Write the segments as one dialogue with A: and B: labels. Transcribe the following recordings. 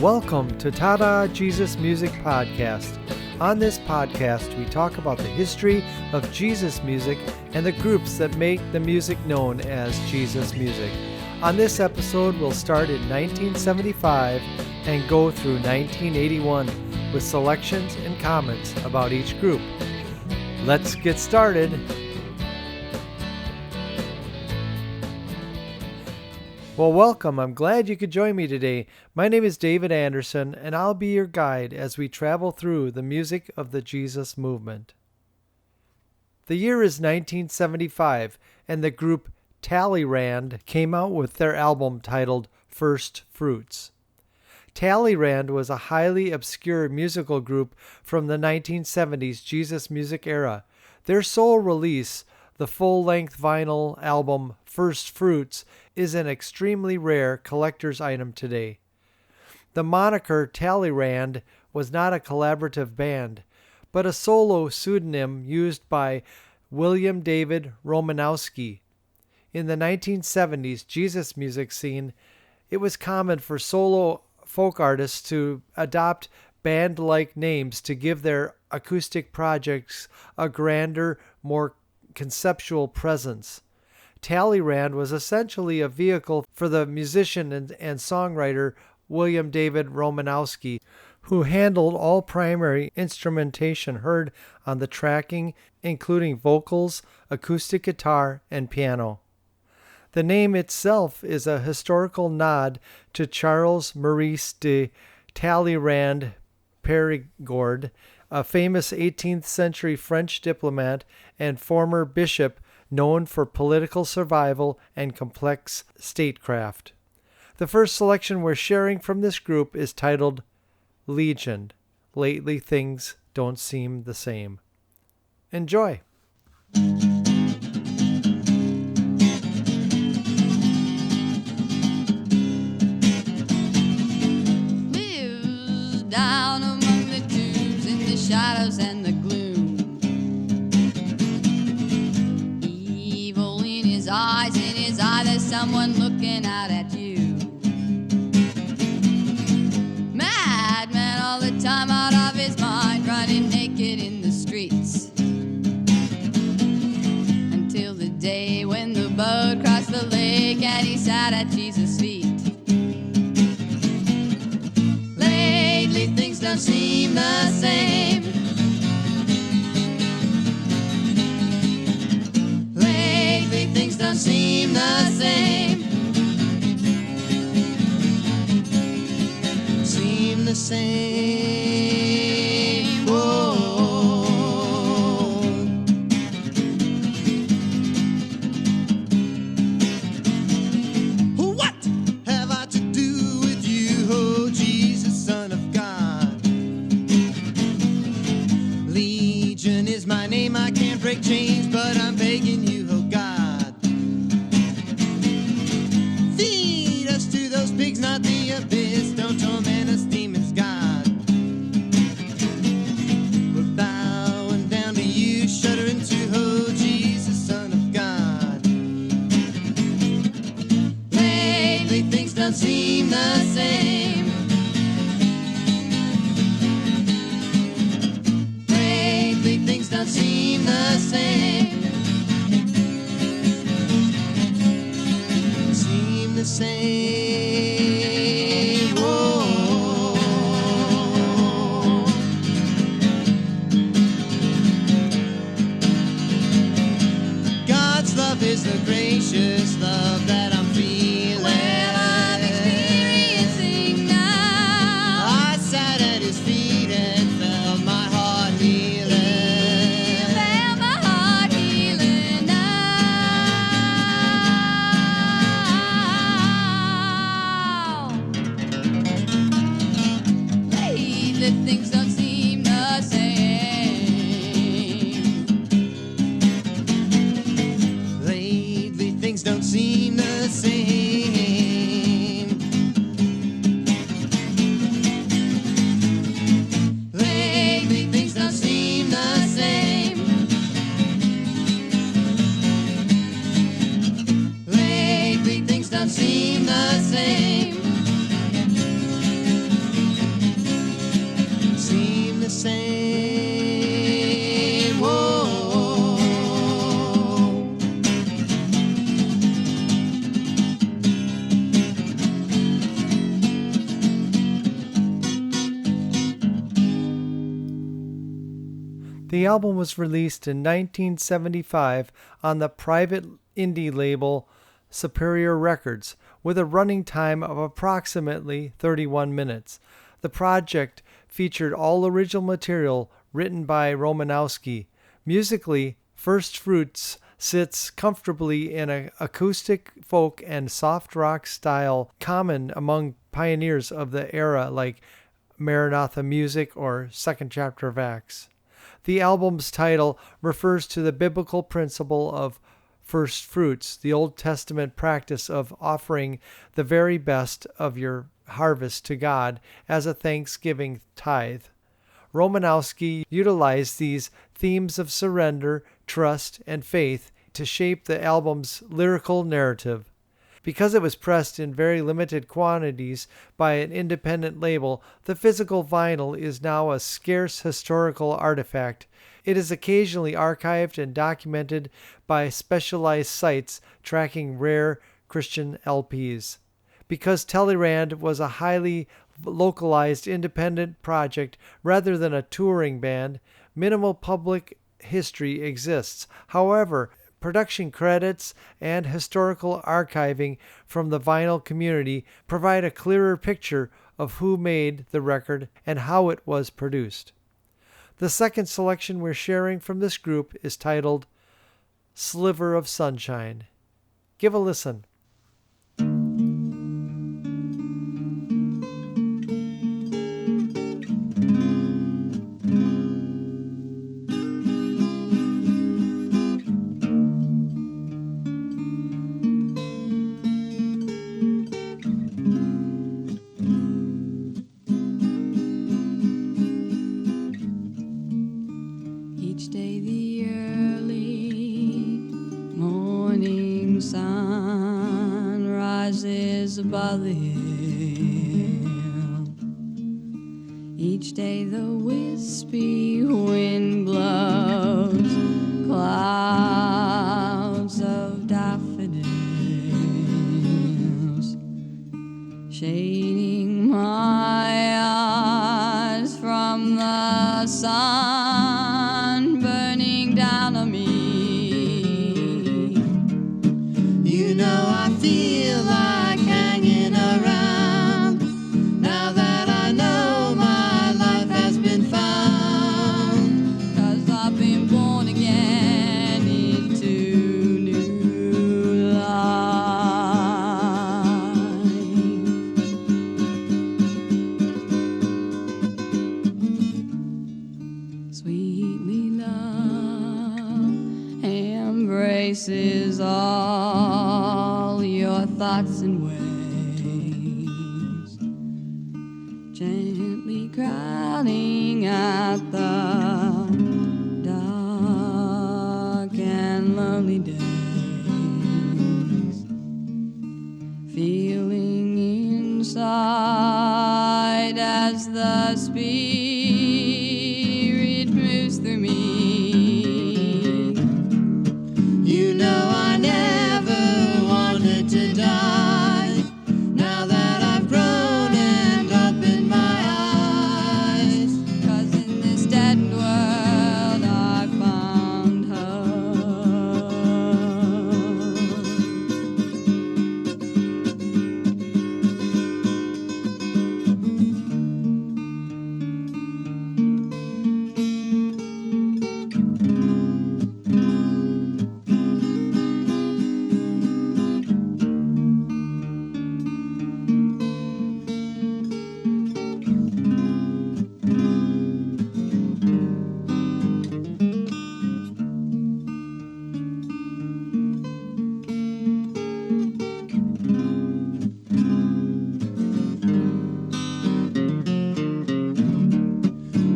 A: Welcome to Tada Jesus Music Podcast. On this podcast, we talk about the history of Jesus music and the groups that make the music known as Jesus music. On this episode, we'll start in 1975 and go through 1981 with selections and comments about each group. Let's get started. Well, welcome. I'm glad you could join me today. My name is David Anderson, and I'll be your guide as we travel through the music of the Jesus movement. The year is 1975, and the group Talleyrand came out with their album titled First Fruits. Talleyrand was a highly obscure musical group from the 1970s Jesus music era. Their sole release, the full-length vinyl album First Fruits, is an extremely rare collector's item today. The moniker Talleyrand was not a collaborative band, but a solo pseudonym used by William David Romanowski. In the 1970s Jesus music scene, it was common for solo folk artists to adopt band-like names to give their acoustic projects a grander, more conceptual presence. Talleyrand was essentially a vehicle for the musician and songwriter William David Romanowski, who handled all primary instrumentation heard on the tracking, including vocals, acoustic guitar, and piano. The name itself is a historical nod to Charles Maurice de Talleyrand Périgord, a famous 18th century French diplomat and former bishop known for political survival and complex statecraft. The first selection we're sharing from this group is titled Legion. Lately Things Don't Seem the Same. Enjoy!
B: Lives down among the tombs in the shadows and the gloom. Eyes in his eye, there's someone looking out at you. Madman all the time, out of his mind, running naked in the streets, until the day when the boat crossed the lake and he sat at Jesus' feet. Lately things don't seem the same. Things don't seem the same. Seem the same. Whoa. What have I to do with you, oh Jesus, Son of God? Legion is my name. I can't break chains, but I'm begging you, oh God. Pigs, not the abyss, don't torment us, demons, God. We're bowing down to you, shuddering to, oh Jesus, Son of God. Lately things don't seem the same. Lately things don't seem the same. Seem the same. Is the gracious love that I'm feeling. Well, I'm experiencing now. I sat at his feet and felt my heart healing. Felt my heart healing now. Lately things don't seem the same. Things don't seem the same. Lately things don't seem the same. Lately things don't seem the same.
A: The album was released in 1975 on the private indie label Superior Records, with a running time of approximately 31 minutes. The project featured all original material written by Romanowski. Musically, First Fruits sits comfortably in an acoustic folk and soft rock style common among pioneers of the era like Maranatha Music or Second Chapter of Acts. The album's title refers to the biblical principle of first fruits, the Old Testament practice of offering the very best of your harvest to God as a thanksgiving tithe. Romanowski utilized these themes of surrender, trust, and faith to shape the album's lyrical narrative. Because it was pressed in very limited quantities by an independent label, the physical vinyl is now a scarce historical artifact. It is occasionally archived and documented by specialized sites tracking rare Christian LPs. Because Talleyrand was a highly localized independent project rather than a touring band, minimal public history exists. However, production credits and historical archiving from the vinyl community provide a clearer picture of who made the record and how it was produced. The second selection we're sharing from this group is titled Sliver of Sunshine. Give a listen.
B: Each day the early morning sun rises above the hill. Each day the wispy wind blows clouds of daffodils, shading my eyes from the sun burning down on me. You know I feel like hanging around now that I know my life has been found. 'Cause I've been born again into new life. Sweetly love embraces all your thoughts and ways, gently crowding at the dark and lonely days, feeling inside as the Spirit moves through me. You know I never wanted to die, now that I've grown and opened my eyes. 'Cause in this deadened world I found hope.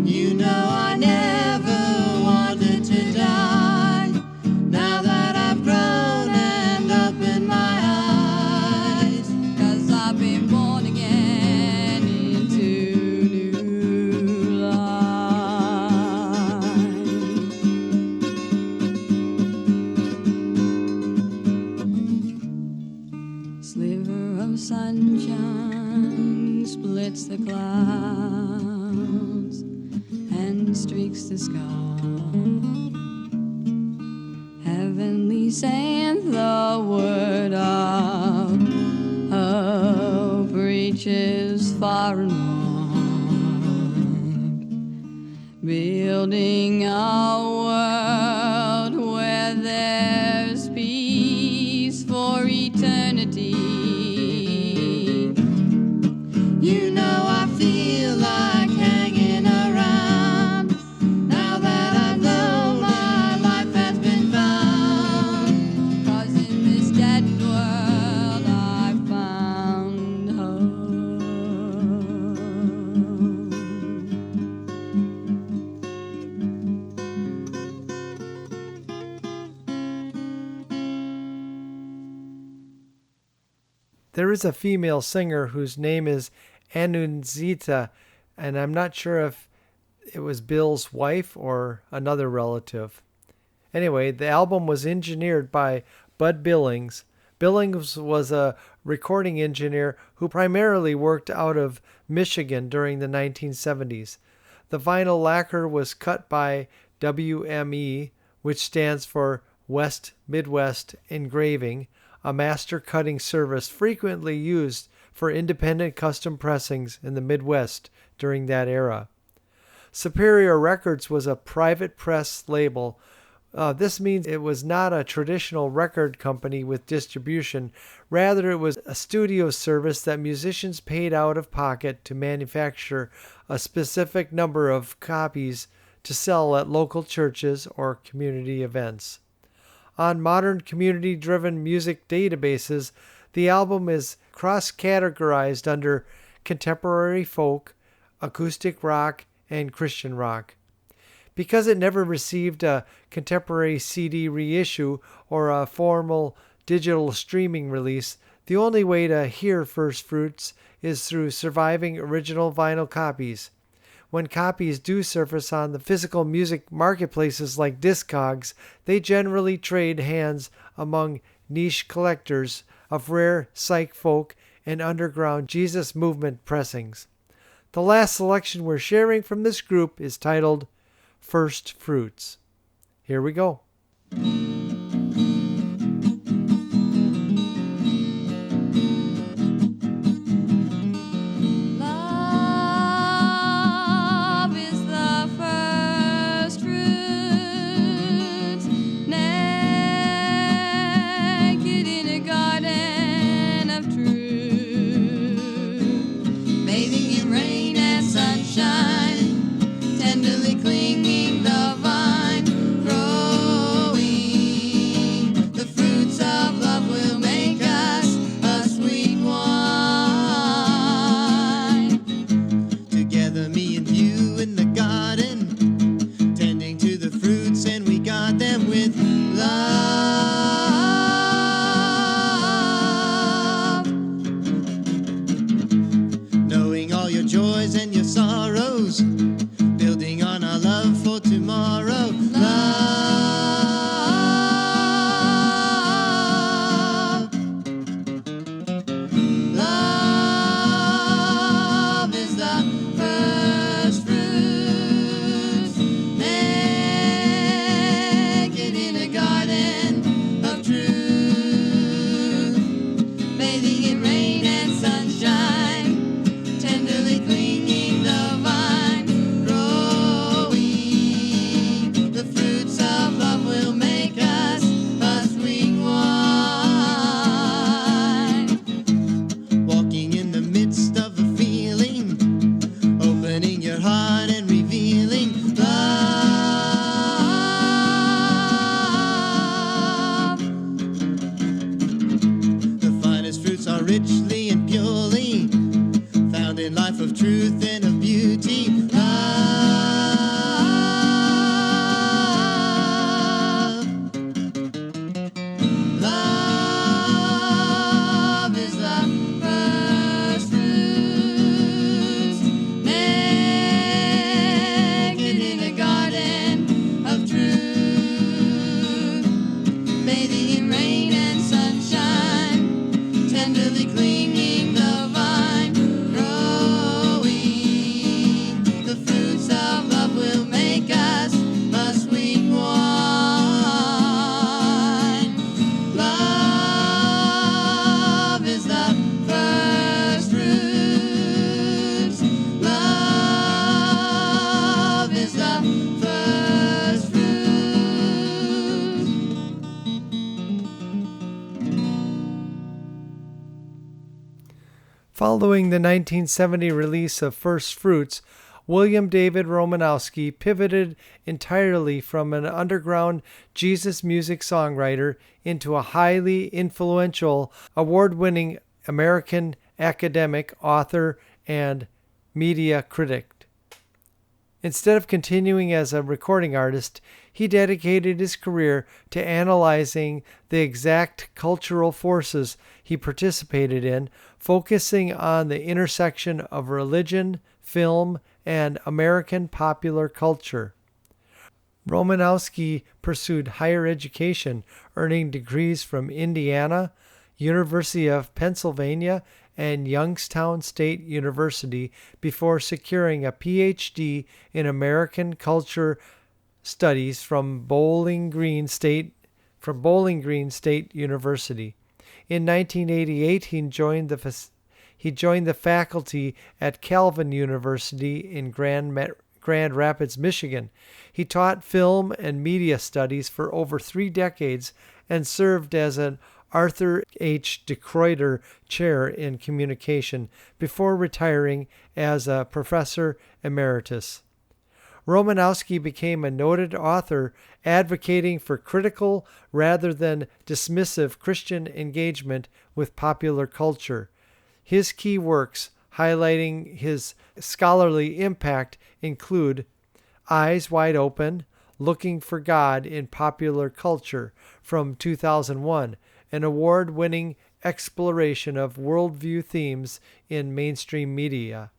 B: You know I never wanted to die, now that I've grown and opened my eyes. 'Cause I've been born again into new life. Sliver of sunshine splits the clouds and streaks
C: makes the sky. Heavenly saying the word of hope reaches far and wide, building a world where there's peace for eternity. You know I feel like hanging around now that I know my life has been found. 'Cause in this dead world I found hope.
A: There is a female singer whose name is Annunziata, and I'm not sure if it was Bill's wife or another relative. Anyway, the album was engineered by Bud Billings. Billings was a recording engineer who primarily worked out of Michigan during the 1970s. The vinyl lacquer was cut by WME, which stands for West Midwest Engraving, a master cutting service frequently used for independent custom pressings in the Midwest during that era. Superior Records was a private press label. This means it was not a traditional record company with distribution. Rather, it was a studio service that musicians paid out of pocket to manufacture a specific number of copies to sell at local churches or community events. On modern community-driven music databases, the album is cross-categorized under contemporary folk, acoustic rock, and Christian rock. Because it never received a contemporary CD reissue or a formal digital streaming release, the only way to hear First Fruits is through surviving original vinyl copies. When copies do surface on the physical music marketplaces like Discogs, they generally trade hands among niche collectors of rare psych folk and underground Jesus movement pressings. The last selection we're sharing from this group is titled First Fruits. Here we go.
C: Love is the first fruits, naked in a garden of truth, bathing in rain and sunshine, tenderly clinging the vine, growing. The fruits of love will make us a sweet wine.
B: Together, me and you in the garden, tending to the fruits, and we got them with love. Knowing all your joys and your sorrows, building on our love for tomorrow. Love is the first fruits, naked in a garden of truth, bathing in rain and sunshine, tenderly clinging the vine, growing. The fruits of love will make us a sweet wine. Walking in the midst of a feeling, opening your heart and revealing love. The finest fruits are richly and purely found in life of truth and of beauty. Love is the first fruits, naked in a garden of truth, bathing in rain and sunshine, tenderly clinging the vine, growing. The fruits of love will make us
A: Following the 1970 release of First Fruits, William David Romanowski pivoted entirely from an underground Jesus music songwriter into a highly influential, award-winning American academic, author, and media critic. Instead of continuing as a recording artist, he dedicated his career to analyzing the exact cultural forces he participated in, focusing on the intersection of religion, film, and American popular culture. Romanowski pursued higher education, earning degrees from Indiana, University of Pennsylvania, and Youngstown State University before securing a PhD in American Culture Studies from Bowling Green State University. In 1988, he joined the faculty at Calvin University in Grand Rapids, Michigan. He taught film and media studies for over 3 decades and served as an Arthur H. DeCreuter Chair in Communication before retiring as a professor emeritus. Romanowski became a noted author advocating for critical rather than dismissive Christian engagement with popular culture. His key works highlighting his scholarly impact include Eyes Wide Open, Looking for God in Popular Culture from 2001, an award-winning exploration of worldview themes in mainstream media.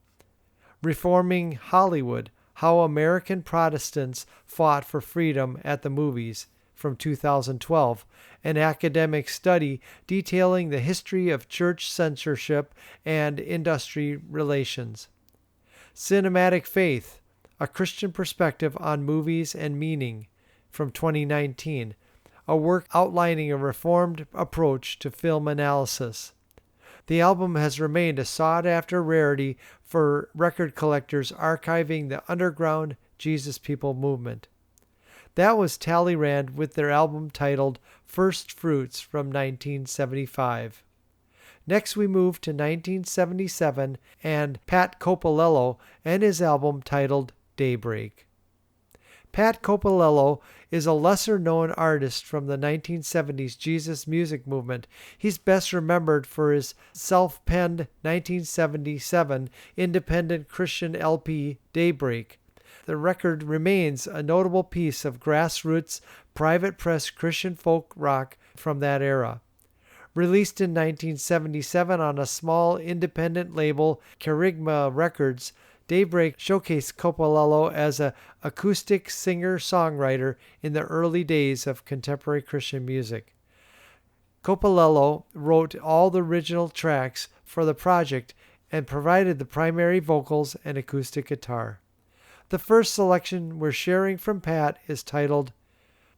A: Reforming Hollywood, How American Protestants Fought for Freedom at the Movies from 2012, an academic study detailing the history of church censorship and industry relations. Cinematic Faith, A Christian Perspective on Movies and Meaning from 2019, a work outlining a reformed approach to film analysis. The album has remained a sought-after rarity for record collectors archiving the underground Jesus People movement. That was Talleyrand with their album titled First Fruits from 1975. Next we move to 1977 and Pat Copalello and his album titled Daybreak. Pat Copalello is a lesser-known artist from the 1970s Jesus music movement. He's best remembered for his self-penned 1977 independent Christian LP, Daybreak. The record remains a notable piece of grassroots, private press Christian folk rock from that era. Released in 1977 on a small independent label, Kerygma Records, Daybreak showcased Copalello as an acoustic singer-songwriter in the early days of contemporary Christian music. Copalello wrote all the original tracks for the project and provided the primary vocals and acoustic guitar. The first selection we're sharing from Pat is titled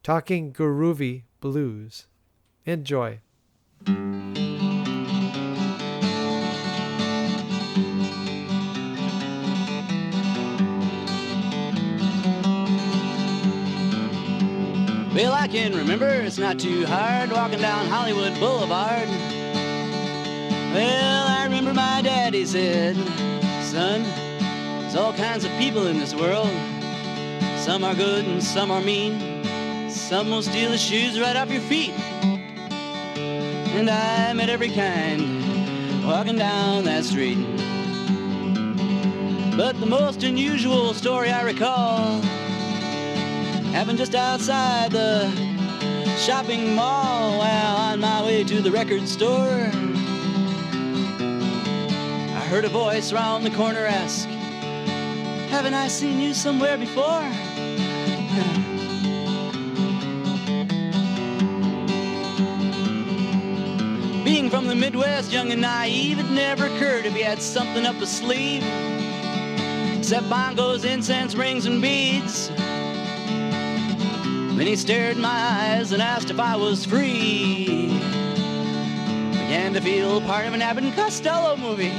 A: Talking Groovy Blues. Enjoy.
D: Well, I can remember it's not too hard walking down Hollywood Boulevard. Well, I remember my daddy said, son, there's all kinds of people in this world. Some are good and some are mean. Some will steal the shoes right off your feet. And I met every kind walking down that street. But the most unusual story I recall happened just outside the shopping mall while on my way to the record store. I heard a voice round the corner ask, haven't I seen you somewhere before? Being from the Midwest, young and naive, it never occurred if he had something up his sleeve, except bongos, incense, rings, and beads. Then he stared in my eyes and asked if I was free. Began to feel part of an Abbott and Costello movie.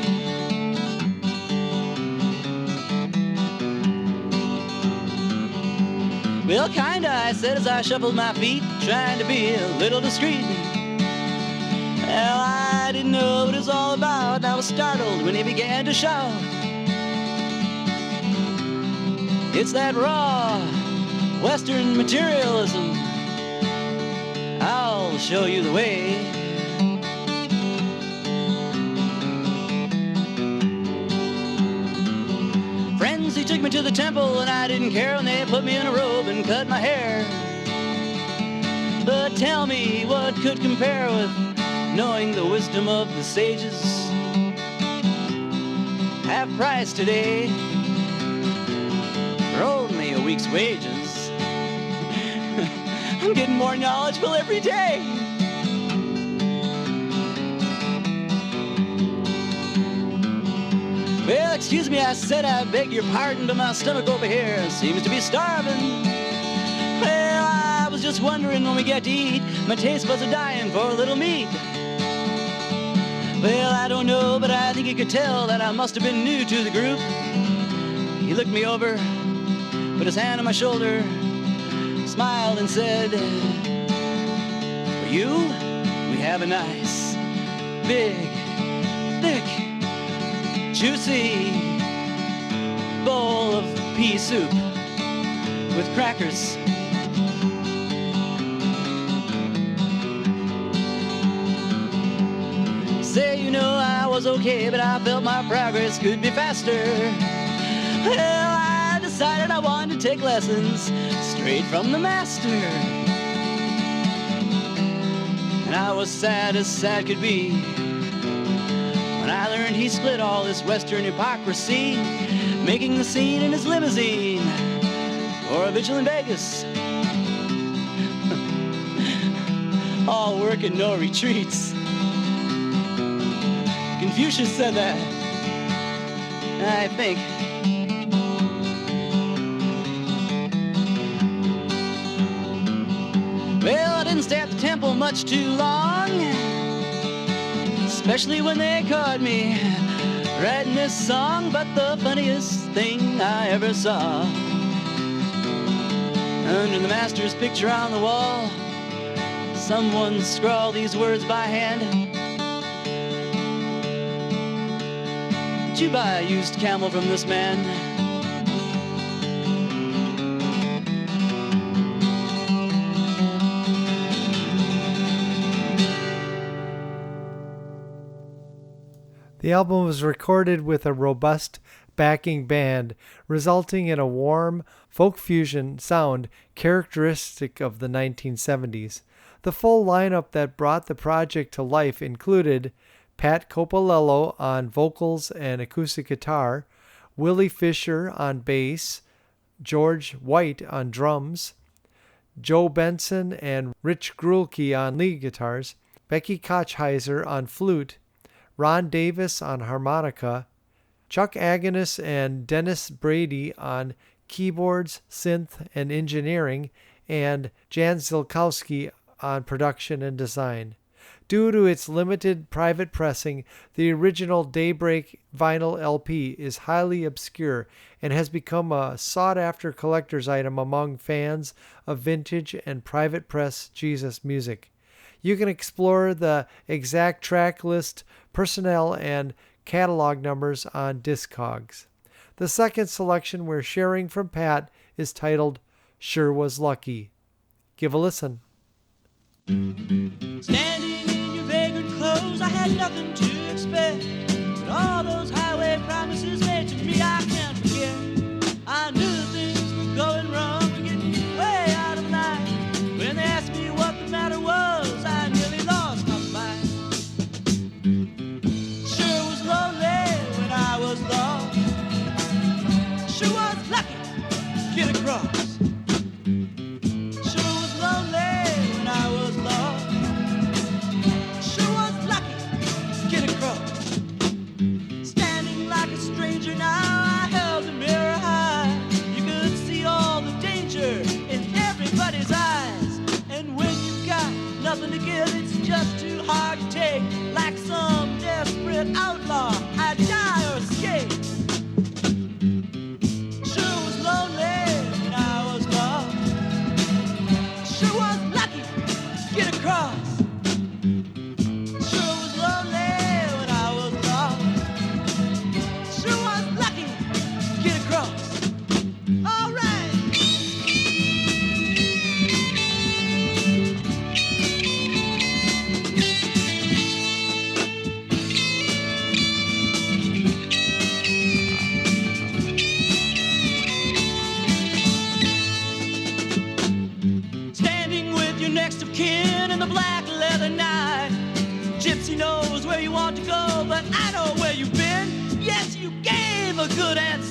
D: Well, kinda, I said as I shuffled my feet, trying to be a little discreet. Well, I didn't know what it was all about. but I was startled when he began to shout. It's that raw Western materialism. I'll show you the way. Friends, he took me to the temple, and I didn't care when they put me in a robe and cut my hair. But tell me, what could compare with knowing the wisdom of the sages? Half price today for only a week's wages. I'm getting more knowledgeable every day. Well, excuse me, I said, I beg your pardon, but my stomach over here seems to be starving. Well, I was just wondering when we get to eat, my taste buds are dying for a little meat. Well, I don't know, but I think you could tell that I must have been new to the group. He looked me over, put his hand on my shoulder, smiled and said, for you, we have a nice, big, thick, juicy bowl of pea soup with crackers. Say, you know, I was okay, but I felt my progress could be faster. Well, I decided I wanted to take lessons straight from the master. And I was sad as sad could be when I learned he split all this Western hypocrisy, making the scene in his limousine or a vigil in Vegas. All work and no retreats. Confucius said that, I think. Well, I didn't stay at the temple much too long, especially when they caught me writing this song. But the funniest thing I ever saw, under the master's picture on the wall, someone scrawled these words by hand. Did you buy a used camel from this man?
A: The album was recorded with a robust backing band, resulting in a warm folk fusion sound characteristic of the 1970s. The full lineup that brought the project to life included Pat Copalello on vocals and acoustic guitar, Willie Fisher on bass, George White on drums, Joe Benson and Rich Grulke on lead guitars, Becky Kochheiser on flute, Ron Davis on harmonica, Chuck Aganis and Dennis Brady on keyboards, synth, and engineering, and Jan Zilkowski on production and design. Due to its limited private pressing, the original Daybreak vinyl LP is highly obscure and has become a sought-after collector's item among fans of vintage and private press Jesus music. You can explore the exact track list, personnel, and catalog numbers on Discogs. The second selection we're sharing from Pat is titled Sure Was Lucky. Give a listen.
E: Standing in your vagrant clothes, I had nothing to expect. But all those highway promises made to me, I can't forget. I knew things were going wrong and getting way out of line. When they asked me what the matter was, I nearly lost my mind. Sure was lonely when I was lost. Sure was lucky to get across. Sure was lonely when I was lost. Sure was lucky to get across. Standing like a stranger now, I held the mirror high. You could see all the danger in everybody's eyes. And when you've got nothing to give, it's just too hard to take. Like some desperate outlaw, I'd die or escape. Sure was lonely when I was lost. Sure was lucky to get across. Sure was lonely when I was lost.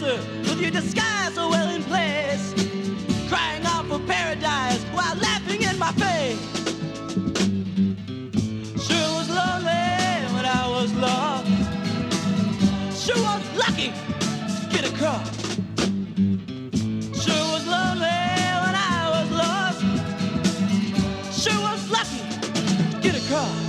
E: closer with your disguise so well in place, crying out for paradise while laughing in my face. Sure was lonely when I was lost. Sure was lucky to get across. Sure was lonely when I was lost. Sure was lucky to get across.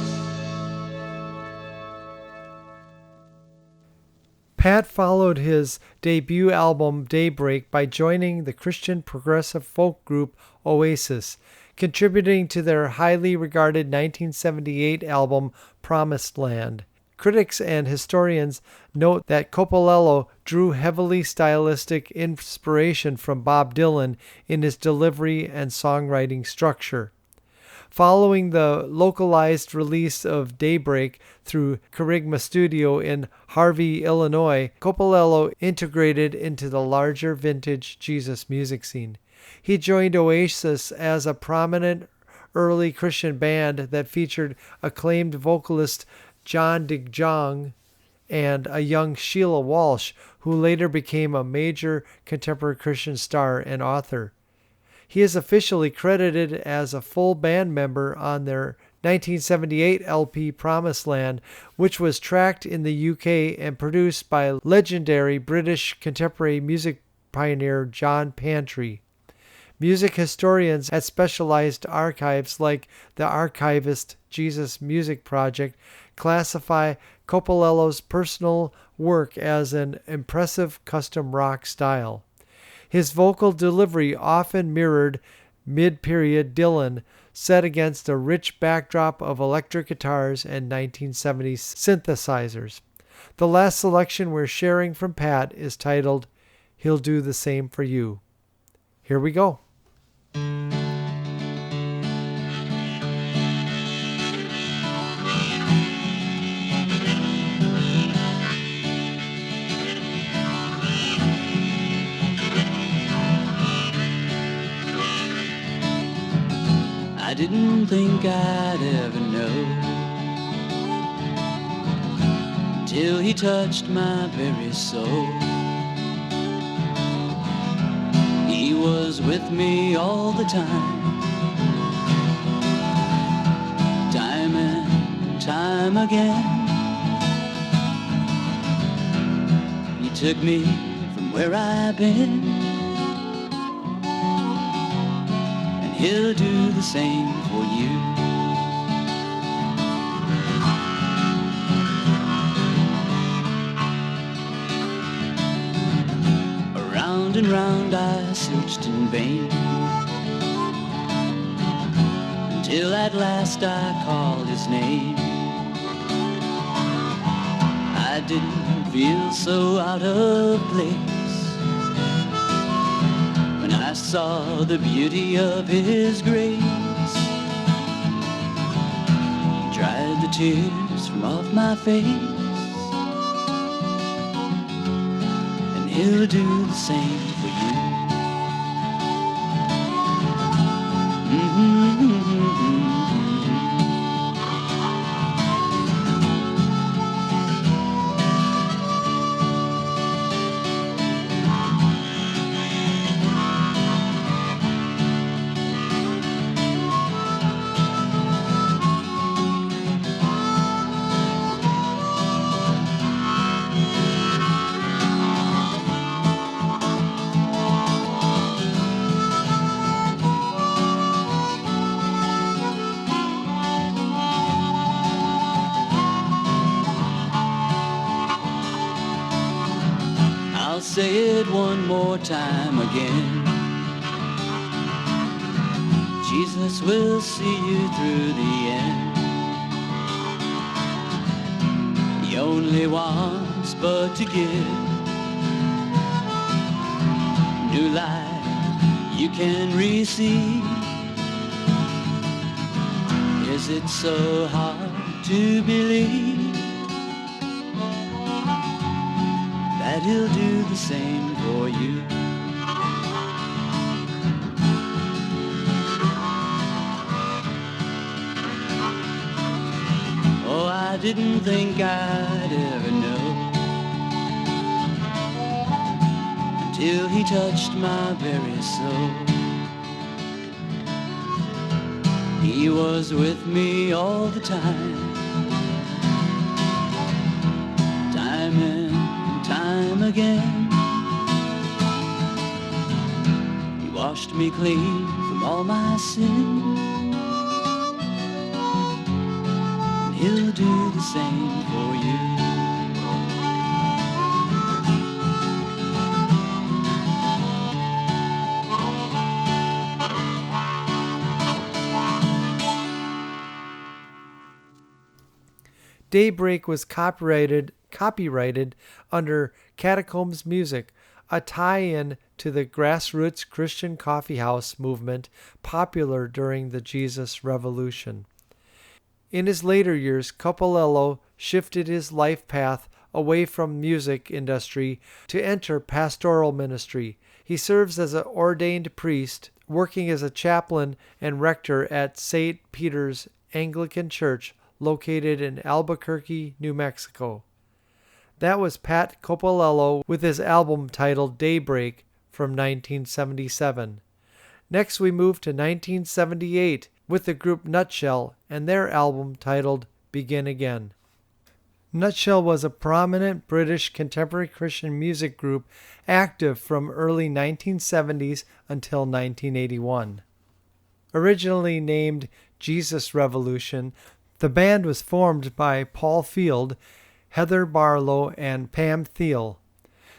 A: Pat followed his debut album Daybreak by joining the Christian progressive folk group Oasis, contributing to their highly regarded 1978 album Promised Land. Critics and historians note that Copalello drew heavily stylistic inspiration from Bob Dylan in his delivery and songwriting structure. Following the localized release of Daybreak through Kerygma Studio in Harvey, Illinois, Copalello integrated into the larger vintage Jesus music scene. He joined Oasis as a prominent early Christian band that featured acclaimed vocalist John DeJong and a young Sheila Walsh, who later became a major contemporary Christian star and author. He is officially credited as a full band member on their 1978 LP Promised Land, which was tracked in the UK and produced by legendary British contemporary music pioneer John Pantry. Music historians at specialized archives like the Archivist Jesus Music Project classify Copalello's personal work as an impressive custom rock style. His vocal delivery often mirrored mid-period Dylan, set against a rich backdrop of electric guitars and 1970s synthesizers. The last selection we're sharing from Pat is titled, He'll Do the Same for You. Here we go.
D: I didn't think I'd ever know till he touched my very soul. He was with me all the time, time and time again. He took me from where I've been, he'll do the same for you. Around and round I searched in vain, until at last I called his name. I didn't feel so out of place when I saw the beauty of his grace. He dried the tears from off my face, and he'll do the same for you. I'll say it one more time again. Jesus will see you through the end. He only wants but to give new life you can receive. Is it so hard to believe that he'll do the same for you? Oh, I didn't think I'd ever know till he touched my very soul. He was with me all the time, time and time again. He washed me clean from all my sin, and he'll do the same for you.
A: Daybreak was copyrighted under Catacombs Music, a tie-in to the grassroots Christian coffeehouse movement popular during the Jesus Revolution. In his later years, Copalello shifted his life path away from music industry to enter pastoral ministry. He serves as an ordained priest, working as a chaplain and rector at St. Peter's Anglican Church, located in Albuquerque, New Mexico. That was Pat Copalello with his album titled Daybreak from 1977. Next we move to 1978 with the group Nutshell and their album titled Begin Again. Nutshell was a prominent British contemporary Christian music group active from early 1970s until 1981. Originally named Jesus Revolution, the band was formed by Paul Field, Heather Barlow, and Pam Thiel.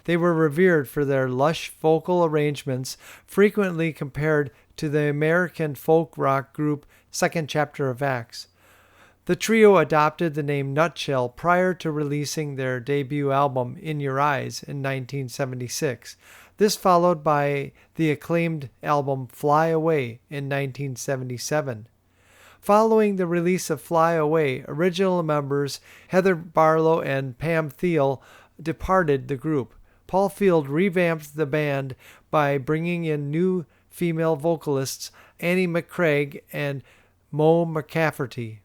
A: They were revered for their lush vocal arrangements, frequently compared to the American folk rock group Second Chapter of Acts. The trio adopted the name Nutshell prior to releasing their debut album In Your Eyes in 1976. This followed by the acclaimed album Fly Away in 1977. Following the release of Fly Away, original members Heather Barlow and Pam Thiel departed the group. Paul Field revamped the band by bringing in new female vocalists Annie McCraig and Mo McCafferty.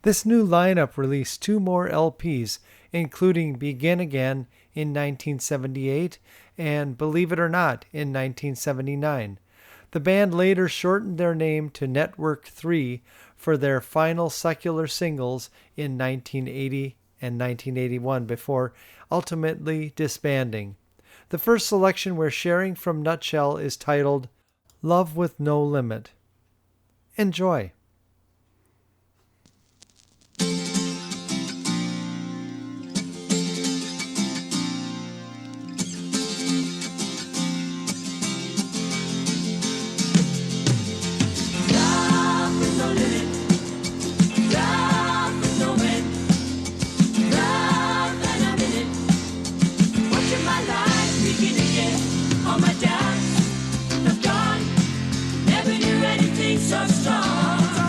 A: This new lineup released 2 more LPs, including Begin Again in 1978 and Believe It or Not in 1979. The band later shortened their name to Network 3 for their final secular singles in 1980 and 1981 before ultimately disbanding. The first selection we're sharing from Nutshell is titled Love with No Limit. Enjoy.
C: So strong.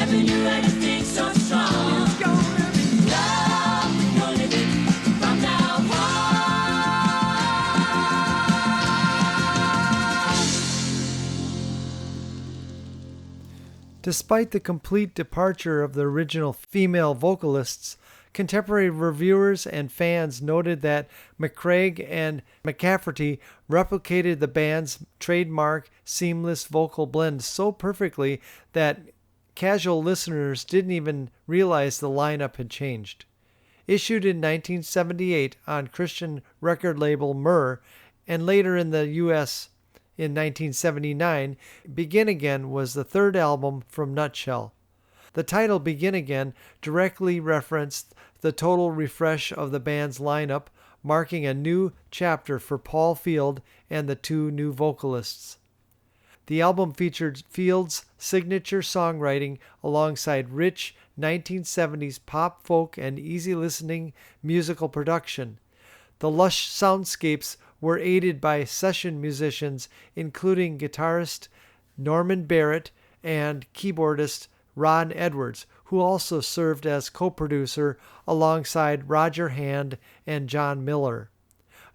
C: never knew anything so strong. It's gonna be love, we're gonna live it from now on.
A: Despite the complete departure of the original female vocalists, contemporary reviewers and fans noted that McCraig and McCafferty replicated the band's trademark seamless vocal blend so perfectly that casual listeners didn't even realize the lineup had changed. Issued in 1978 on Christian record label Myrrh and later in the U.S. in 1979, Begin Again was the third album from Nutshell. The title Begin Again directly referenced the total refresh of the band's lineup, marking a new chapter for Paul Field and the two new vocalists. The album featured Field's signature songwriting alongside rich 1970s pop, folk, and easy-listening musical production. The lush soundscapes were aided by session musicians including guitarist Norman Barrett and keyboardist Ron Edwards, who also served as co-producer alongside Roger Hand and John Miller.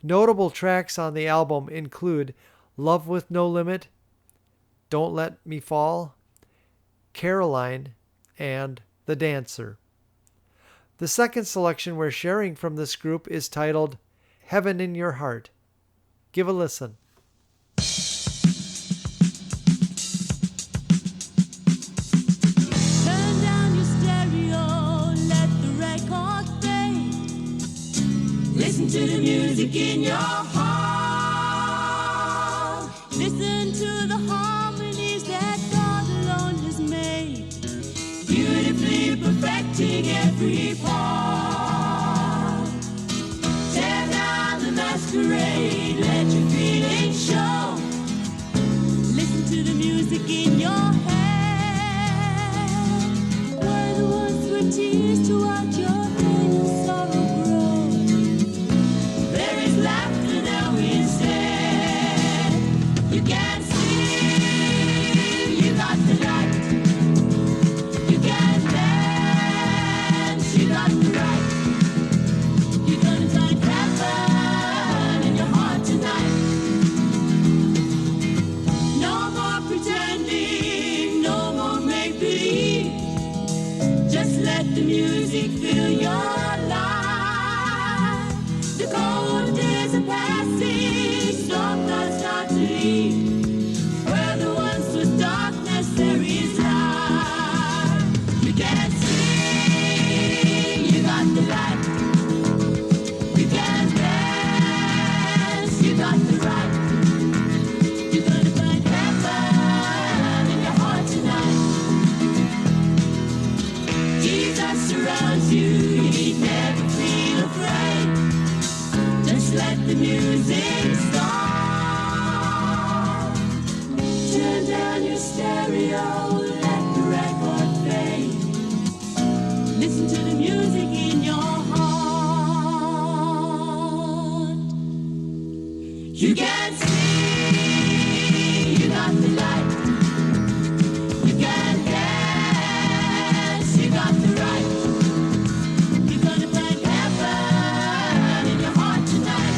A: Notable tracks on the album include Love with No Limit, Don't Let Me Fall, Caroline, and The Dancer. The second selection we're sharing from this group is titled Heaven in Your Heart. Give a listen.
C: Turn down your stereo, let the record play. Listen to the music in your heart. Listen to the harmonies that God alone has made, beautifully perfecting every part. Tear down the masquerade, let your feelings show. Listen to the music in your head. Where the ones were tears to watch your pain and sorrow grow. There is laughter now instead. You can sing, you got the light. You can dance, you got the right. You're gonna find heaven in your heart tonight. No more pretending, no more make-believe. Just let the music fill your life. The cold days are passing, storm clouds start to leave. Where there once was darkness, there is light. You can sing, you got the light. You can dance, you got the right. You're gonna find heaven in your heart tonight. Jesus surrounds you, you need never feel afraid. Just let the music start. Turn down your stereo, let the record fade. Listen to the music in your heart. You can sing, you got the light. You can dance, you got the right. You're gonna find heaven in your heart tonight.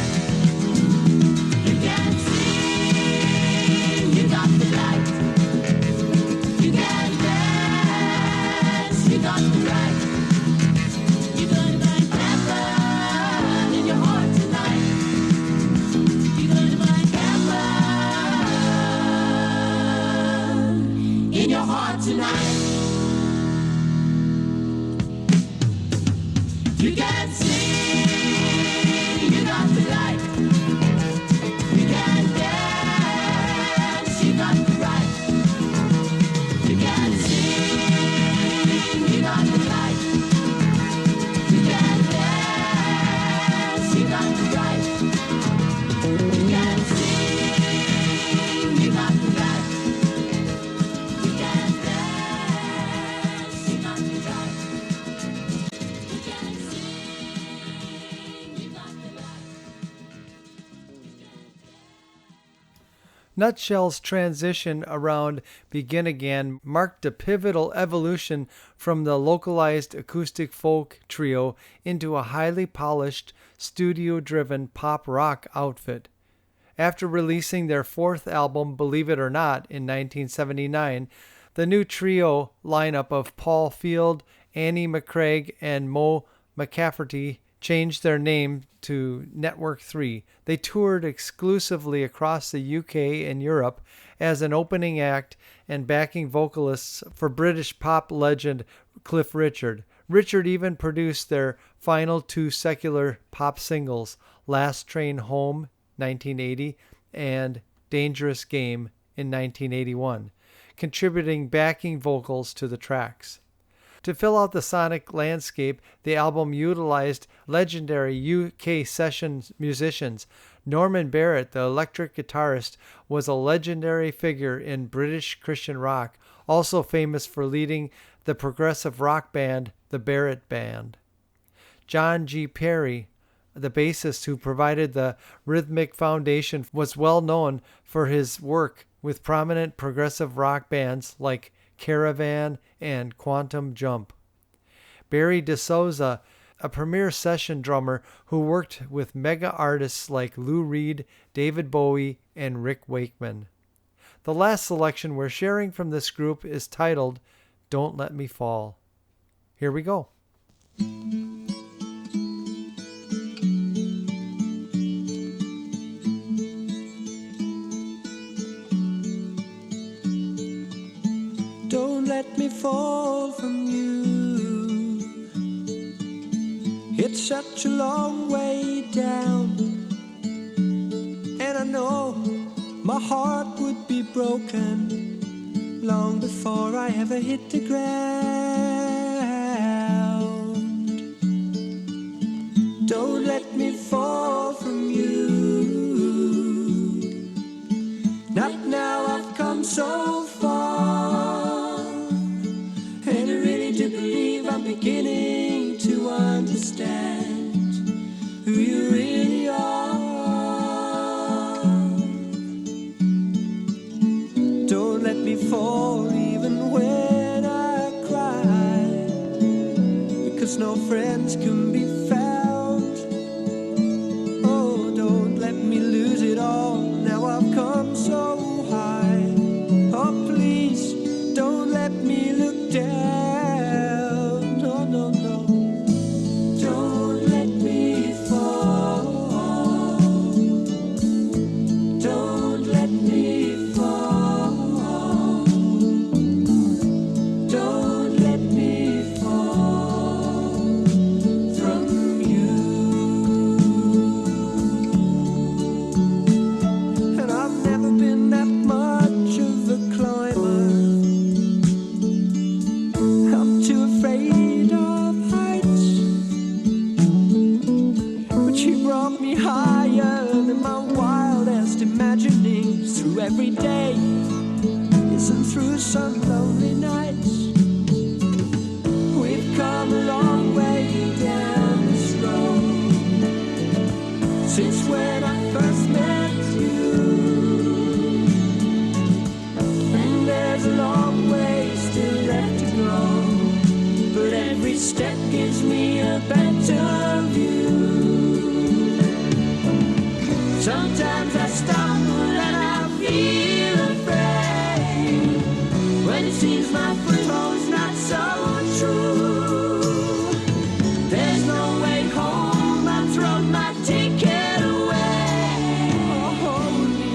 C: You can sing, you got the light. You can dance, you got the right. You're gonna find heaven in your heart tonight. You're gonna find heaven in your heart tonight. You can sing, you got the light. You can dance, you got the right. You can sing, you got the light. You can dance, you got the right. You can sing, you got the right. You can dance, you got the right. You can sing.
A: Nutshell's transition around Begin Again marked a pivotal evolution from the localized acoustic folk trio into a highly polished, studio-driven pop rock outfit. After releasing their fourth album, Believe It or Not, in 1979, the new trio lineup of Paul Field, Annie McCraig, and Mo McCafferty changed their name to Network 3. They toured exclusively across the UK and Europe as an opening act and backing vocalists for British pop legend Cliff Richard. Richard even produced their final two secular pop singles, Last Train Home, 1980, and Dangerous Game in 1981, contributing backing vocals to the tracks. To fill out the sonic landscape, the album utilized legendary UK session musicians. Norman Barrett, the electric guitarist, was a legendary figure in British Christian rock, also famous for leading the progressive rock band, the Barrett Band. John G. Perry, the bassist who provided the rhythmic foundation, was well known for his work with prominent progressive rock bands like Caravan and Quantum Jump. Barry DeSouza, a premier session drummer who worked with mega artists like Lou Reed, David Bowie, and Rick Wakeman. The last selection we're sharing from this group is titled Don't Let Me Fall. Here we go.
E: Don't let me fall from you. It's such a long way down, and I know my heart would be broken long before I ever hit the ground. Don't let me fall from you. Not now, I've come so far, and I really do believe I'm beginning to understand who you really are. Don't let me fall even when I cry, because no friends can be found. Oh, don't let me lose it all. Now I've come so high. Oh, please, don't let me look down. No, no, no. Don't let me fall. Don't let me fall. Don't let me fall from you. And I've never been that much of a climber. I'm too afraid of heights, but you brought me higher than my wildest imaginings. Through every day, yes, and through some lonely nights, we've come a long way down this road since when I first met you. And there's a long way still left to go, but every step gives me a better view. Sometimes I stumble and I feel afraid when it seems my foothold's not so true. There's no way home, I've thrown my ticket away. Oh, hold me,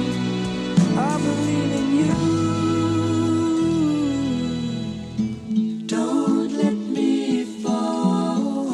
E: I believe in you. Don't let me fall.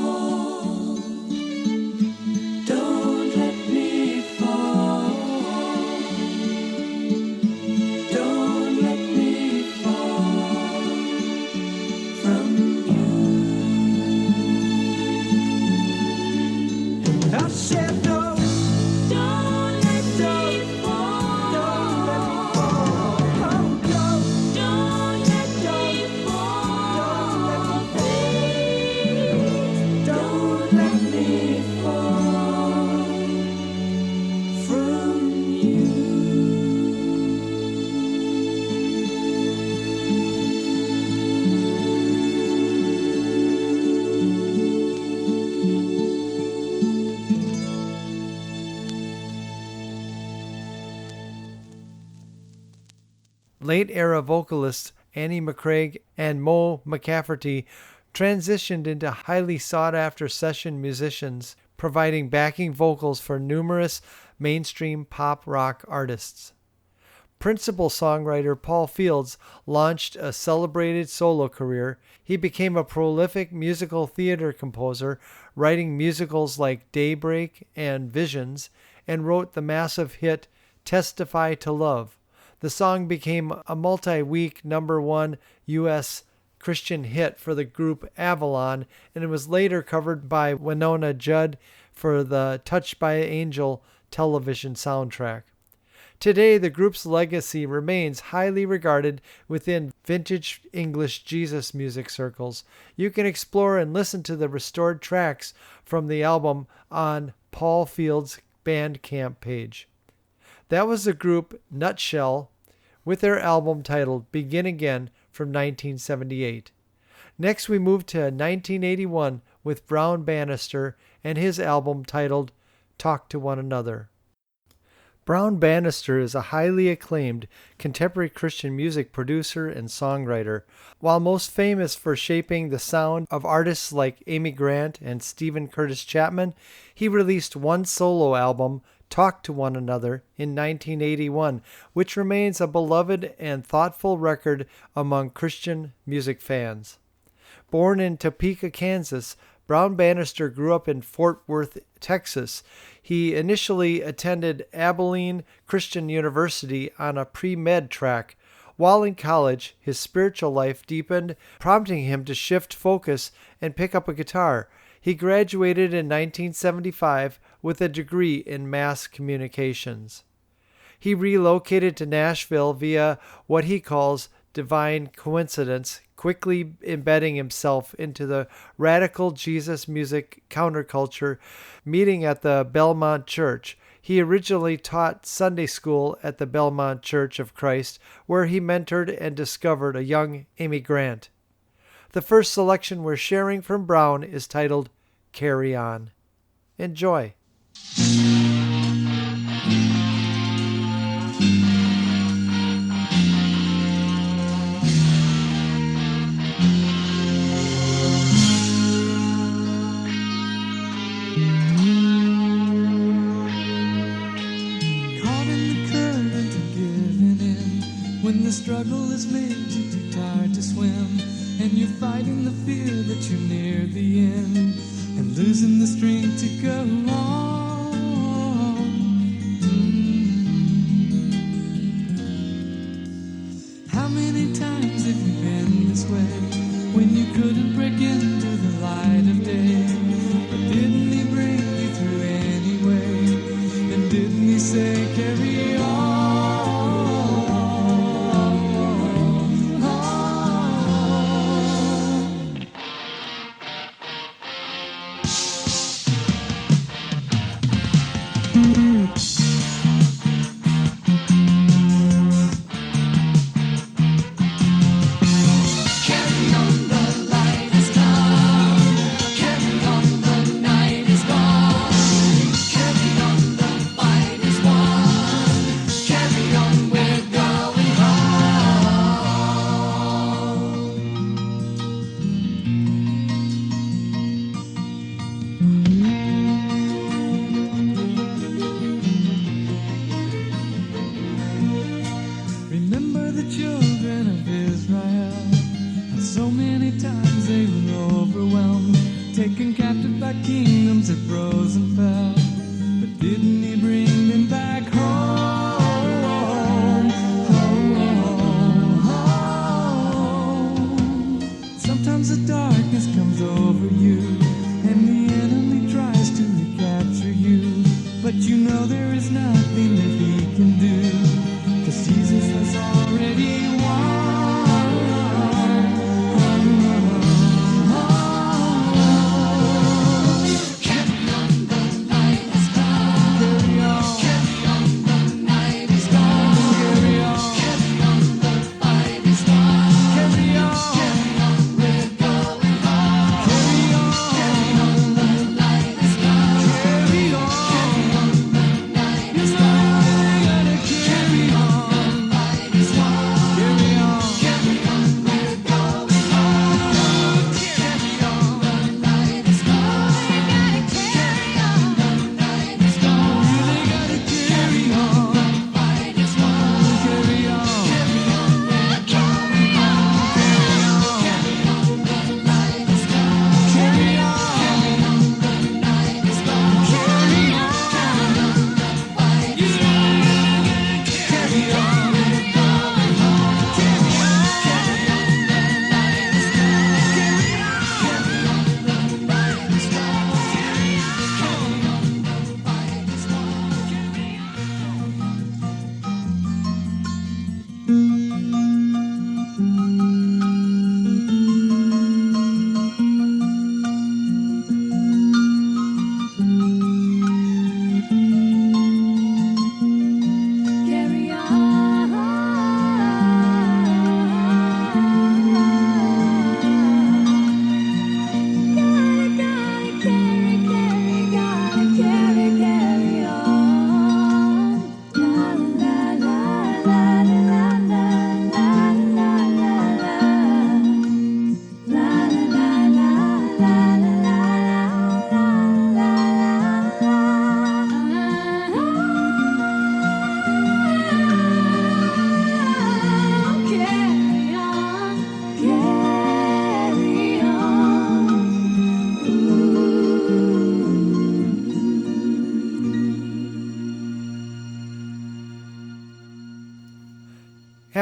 A: Late-era vocalists Annie McCraig and Mo McCafferty transitioned into highly sought-after session musicians, providing backing vocals for numerous mainstream pop rock artists. Principal songwriter Paul Fields launched a celebrated solo career. He became a prolific musical theater composer, writing musicals like Daybreak and Visions, and wrote the massive hit Testify to Love. The song became a multi-week #1 U.S. Christian hit for the group Avalon, and it was later covered by Winona Judd for the Touched by an Angel television soundtrack. Today, the group's legacy remains highly regarded within vintage English Jesus music circles. You can explore and listen to the restored tracks from the album on Paul Fields' Bandcamp page. That was the group Nutshell with their album titled Begin Again from 1978. Next, we move to 1981 with Brown Bannister and his album titled Talk to One Another. Brown Bannister is a highly acclaimed contemporary Christian music producer and songwriter. While most famous for shaping the sound of artists like Amy Grant and Stephen Curtis Chapman, he released one solo album, Talk to One Another, in 1981, which remains a beloved and thoughtful record among Christian music fans. Born in Topeka, Kansas, Brown Bannister grew up in Fort Worth, Texas. He initially attended Abilene Christian University on a pre-med track. While in college, his spiritual life deepened, prompting him to shift focus and pick up a guitar. He graduated in 1975 with a degree in mass communications. He relocated to Nashville via what he calls divine coincidence, quickly embedding himself into the radical Jesus music counterculture, meeting at the Belmont Church. He originally taught Sunday school at the Belmont Church of Christ, where he mentored and discovered a young Amy Grant. The first selection we're sharing from Brown is titled Carry On. Enjoy.
E: When the struggle has made you too tired to swim, and you're fighting the fear that you're near the end, and losing the strength to go on. How many times have you been this way, when you couldn't break into the light of day? But didn't he bring you through anyway? And didn't he say, carry on?
B: Carry on, the fight is won.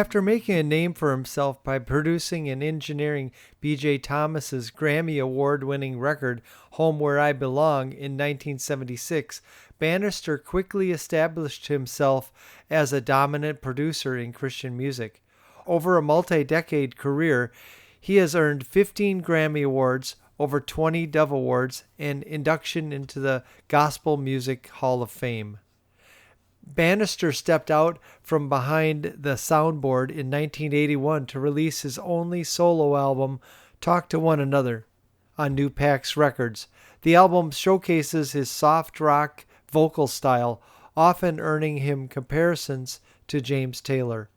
A: After making a name for himself by producing and engineering B.J. Thomas's Grammy Award-winning record Home Where I Belong in 1976, Bannister quickly established himself as a dominant producer in Christian music. Over a multi-decade career, he has earned 15 Grammy Awards, over 20 Dove Awards, and induction into the Gospel Music Hall of Fame. Bannister stepped out from behind the soundboard in 1981 to release his only solo album, Talk to One Another, on New Pax Records. The album showcases his soft rock vocal style, often earning him comparisons to James Taylor.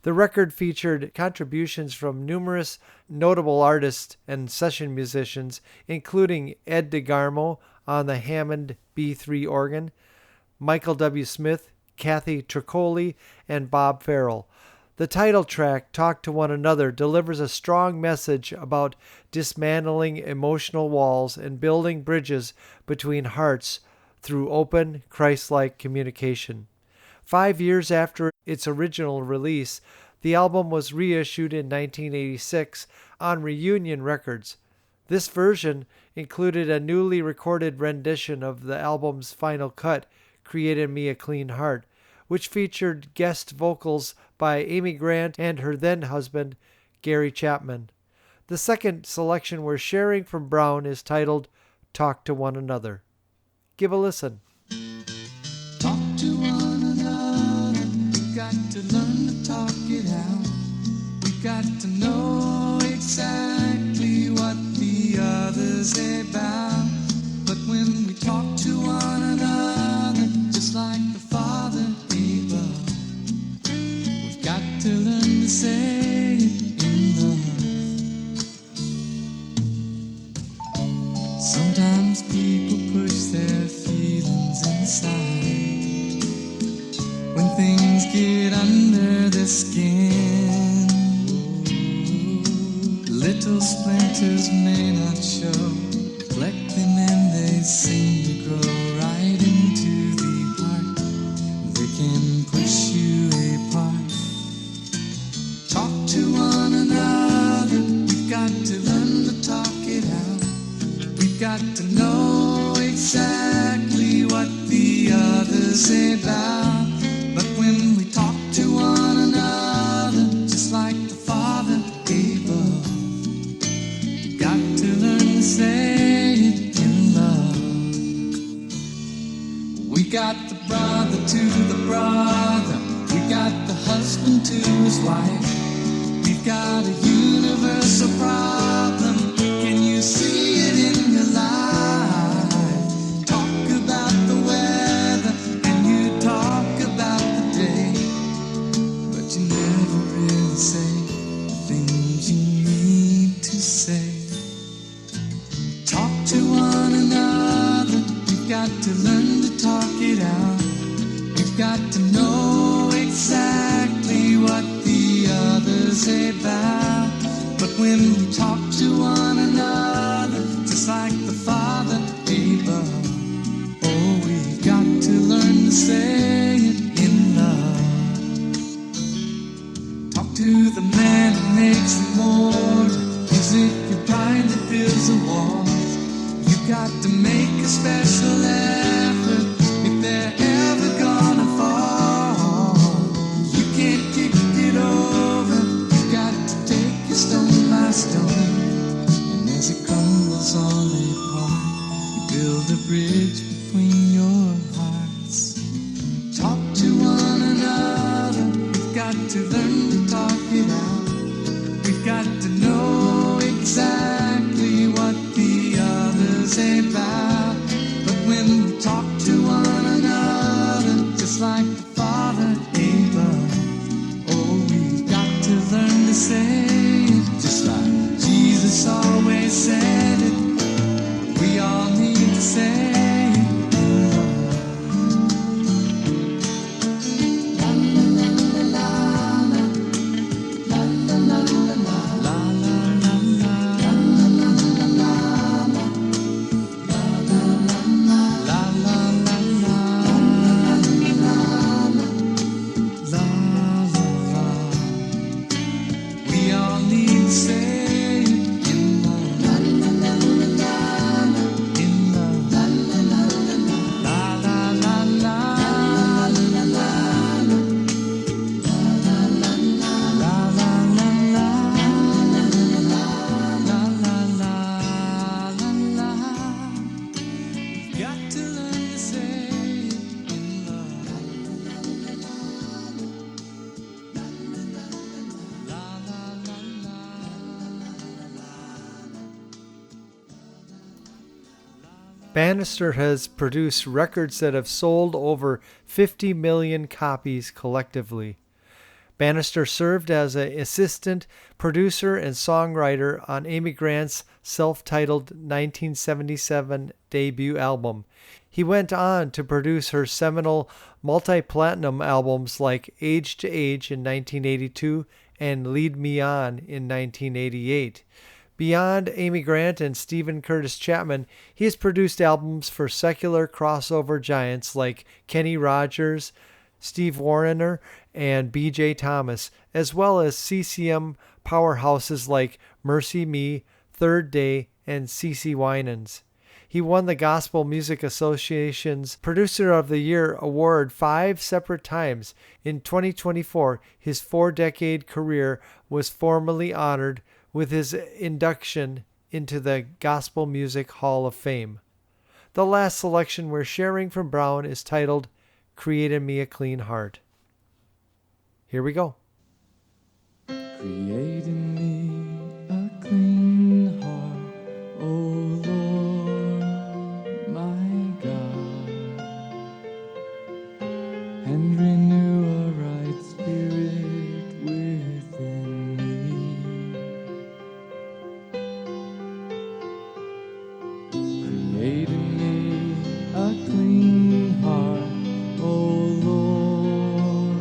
A: The record featured contributions from numerous notable artists and session musicians, including Ed DeGarmo on the Hammond B3 organ, Michael W. Smith, Kathy Tricoli, and Bob Farrell. The title track, Talk to One Another, delivers a strong message about dismantling emotional walls and building bridges between hearts through open, Christ-like communication. 5 years after its original release, the album was reissued in 1986 on Reunion Records. This version included a newly recorded rendition of the album's final cut, Created Me a Clean Heart, which featured guest vocals by Amy Grant and her then-husband, Gary Chapman. The second selection we're sharing from Brown is titled Talk to One Another. Give a listen.
B: Talk to one another. We got to learn to talk it out. We got to know exactly what the other's about. But when we talk to one another, just like the Father gave up, we've got to learn to say it in love. Sometimes people push their feelings inside when things get under the skin. Little splinters may not show, collect them and they seem to grow right into the heart. They can push you apart. Talk to one another. We've got to learn to talk it out. We've got to know exactly what the other's about. But when we talk to one another, just like the Father gave up, we've got to learn to say it in love. We got the brother to the brother. We got the husband to his wife. We've got a universal problem. Can you see it in your life? Talk about the weather and you talk about the day, but you never really say the things you need to say. Talk to one another. We've got to learn to talk it out. We've got to know exactly what the other's about. But when we talk to one another, just like the Father gave up, oh, we've got to learn to say it in love. Talk to the man who makes the mortar. Is it your pride that builds the walls? You've got to make a special effort if they're ever gonna fall. You can't kick it over. You've got to take it stone by stone. And as it crumbles all apart, you build a bridge between your hearts. Talk to one another. We've got to learn to talk it out. We've got to know exactly what the other's about. But when we talk to one another, just like the Father gave up, oh, we've got to learn to say it, just like Jesus always said it. We all need to say it in love.
A: Bannister has produced records that have sold over 50 million copies collectively. Bannister served as an assistant producer and songwriter on Amy Grant's self-titled 1977 debut album. He went on to produce her seminal multi-platinum albums like Age to Age in 1982 and Lead Me On in 1988. Beyond Amy Grant and Stephen Curtis Chapman, he has produced albums for secular crossover giants like Kenny Rogers, Steve Wariner, and B.J. Thomas, as well as CCM powerhouses like Mercy Me, Third Day, and CeCe Winans. He won the Gospel Music Association's Producer of the Year award 5 separate times. In 2024, his 4-decade career was formally honored with his induction into the Gospel Music Hall of Fame. The last selection we're sharing from Brown is titled Create in Me a Clean Heart. Here we go.
F: Create in me a clean heart, O Lord, my God, and renew a right spirit within me. Create in me a clean heart, O Lord,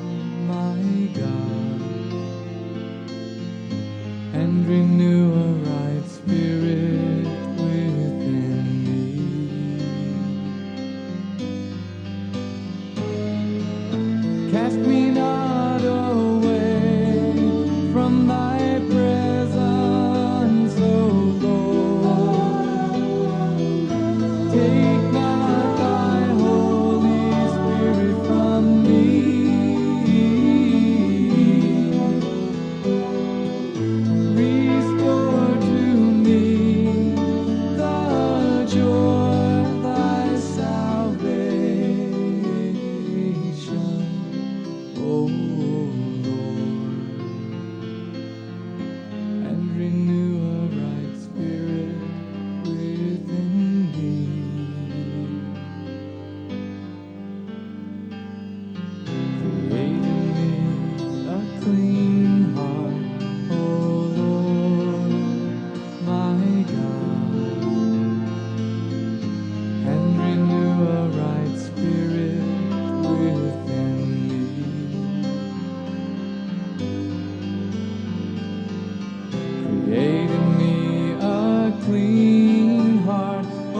F: my God, and renew a right spirit within me. Cast me not away from thy presence, O Lord. Take not thy Holy Spirit from me. Restore to me the joy of thy salvation, O Lord, and renew a right spirit within me. Create in me a clean heart, O Lord, my God, and renew a right spirit within me. Create in me a clean heart, O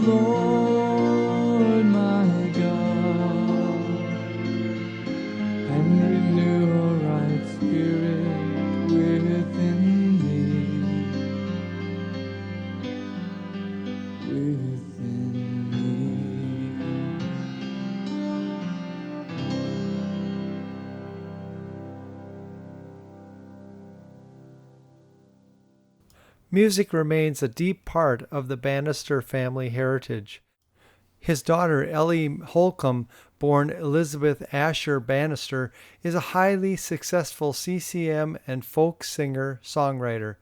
F: Lord, my God, and renew a right spirit within me. Within me.
A: Music remains a deep part of the Bannister family heritage. His daughter, Ellie Holcomb, born Elizabeth Asher Bannister, is a highly successful CCM and folk singer-songwriter.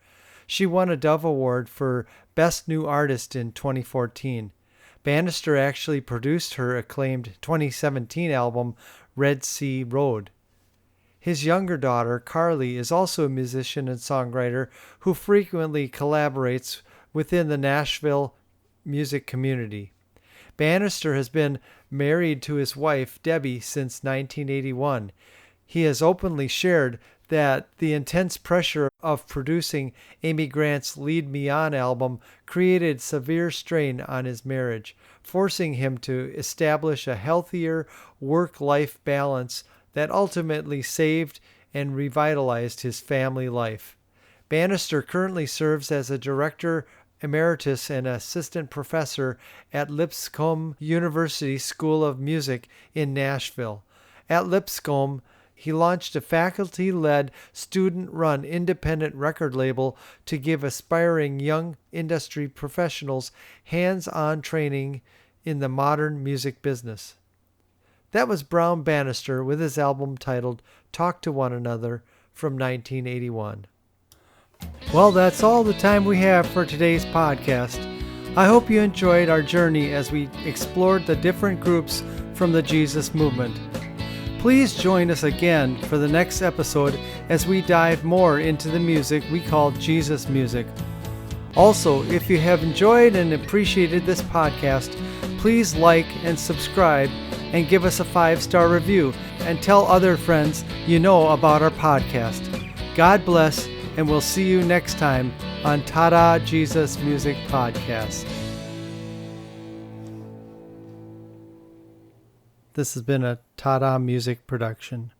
A: She won a Dove Award for Best New Artist in 2014. Bannister actually produced her acclaimed 2017 album, Red Sea Road. His younger daughter, Carly, is also a musician and songwriter who frequently collaborates within the Nashville music community. Bannister has been married to his wife, Debbie, since 1981. He has openly shared that the intense pressure of producing Amy Grant's Lead Me On album created severe strain on his marriage, forcing him to establish a healthier work-life balance that ultimately saved and revitalized his family life. Bannister currently serves as a director emeritus and assistant professor at Lipscomb University School of Music in Nashville. At Lipscomb, he launched a faculty-led, student-run independent record label to give aspiring young industry professionals hands-on training in the modern music business. That was Brown Bannister with his album titled Talk to One Another from 1981. Well, that's all the time we have for today's podcast. I hope you enjoyed our journey as we explored the different groups from the Jesus movement. Please join us again for the next episode as we dive more into the music we call Jesus music. Also, if you have enjoyed and appreciated this podcast, please like and subscribe and give us a 5-star review and tell other friends you know about our podcast. God bless, and we'll see you next time on Tada Jesus Music Podcast. This has been a Tada Music production.